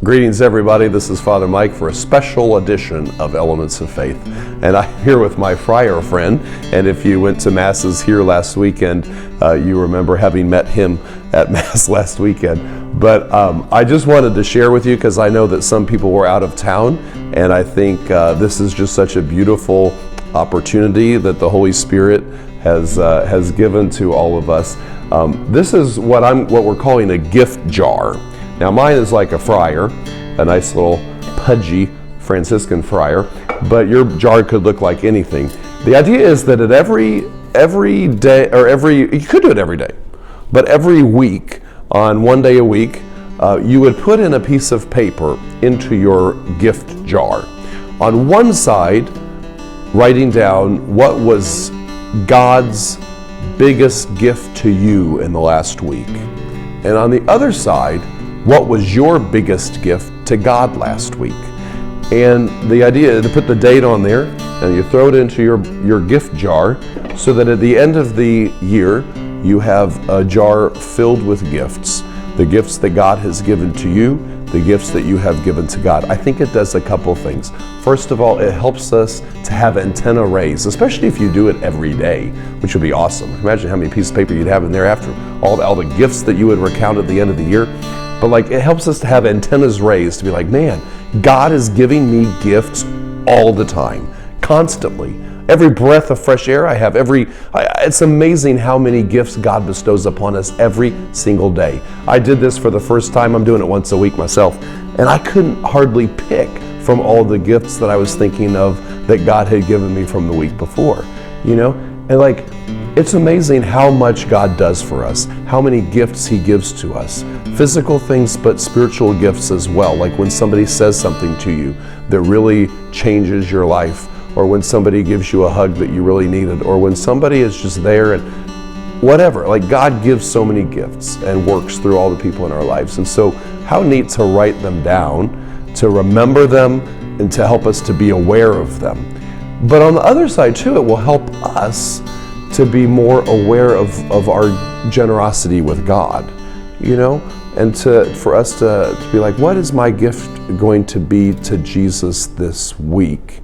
Greetings, everybody. This is Father Mike for a special edition of Elements of Faith. And I'm here with my friar friend. And if you went to Masses here last weekend, you remember having met him at Mass last weekend. But I just wanted to share with you because I know that some people were out of town. And I think this is just such a beautiful opportunity that the Holy Spirit has given to all of us. This is what we're calling a gift jar. Now mine is like a friar, a nice little pudgy Franciscan friar, but your jar could look like anything. The idea is that at every day, you could do it every day, but every week, on one day a week, you would put in a piece of paper into your gift jar. On one side, writing down what was God's biggest gift to you in the last week. And on the other side, what was your biggest gift to God last week? And the idea is to put the date on there and you throw it into your gift jar so that at the end of the year you have a jar filled with gifts. The gifts that God has given to you, the gifts that you have given to God. I think it does a couple things. First of all, it helps us to have antenna raised, especially if you do it every day, which would be awesome. Imagine how many pieces of paper you'd have in there after all the gifts that you would recount at the end of the year. But it helps us to have antennas raised, to be like, man, God is giving me gifts all the time, constantly. Every breath of fresh air I have, it's amazing how many gifts God bestows upon us every single day. I did this for the first time. I'm doing it once a week myself, and I couldn't hardly pick from all the gifts that I was thinking of that God had given me from the week before, And it's amazing how much God does for us, how many gifts He gives to us. Physical things, but spiritual gifts as well. Like when somebody says something to you that really changes your life, or when somebody gives you a hug that you really needed, or when somebody is just there and whatever. God gives so many gifts and works through all the people in our lives. And so how neat to write them down, to remember them, and to help us to be aware of them. But on the other side too, it will help us to be more aware of our generosity with God, and for us to be like, what is my gift going to be to Jesus this week?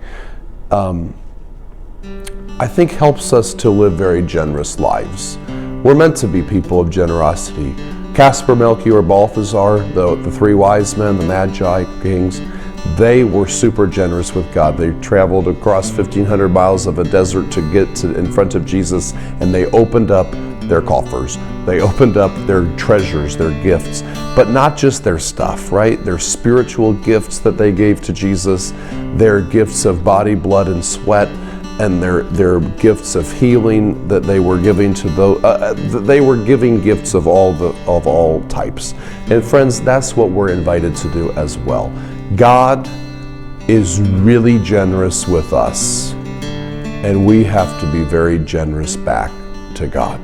I think helps us to live very generous lives. We're meant to be people of generosity. Casper, Melchior, Balthazar, the three wise men, the Magi kings, they were super generous with God. They traveled across 1,500 miles of a desert to get in front of Jesus, and they opened up their coffers. They opened up their treasures, their gifts, but not just their stuff, right? Their spiritual gifts that they gave to Jesus, their gifts of body, blood, and sweat, and their gifts of healing that they were giving to they were giving gifts of all types. And friends, that's what we're invited to do as well. God is really generous with us, and we have to be very generous back to God.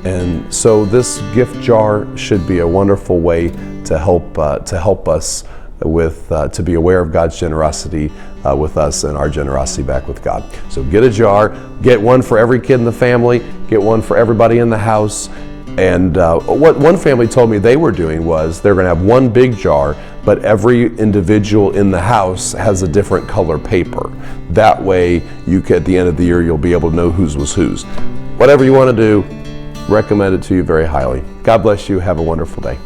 And so this gift jar should be a wonderful way to help us with to be aware of God's generosity with us and our generosity back with God. So get a jar, get one for every kid in the family, get one for everybody in the house. And what one family told me they were doing was they're going to have one big jar, but every individual in the house has a different color paper. That way, at the end of the year, you'll be able to know whose was whose. Whatever you want to do, recommend it to you very highly. God bless you. Have a wonderful day.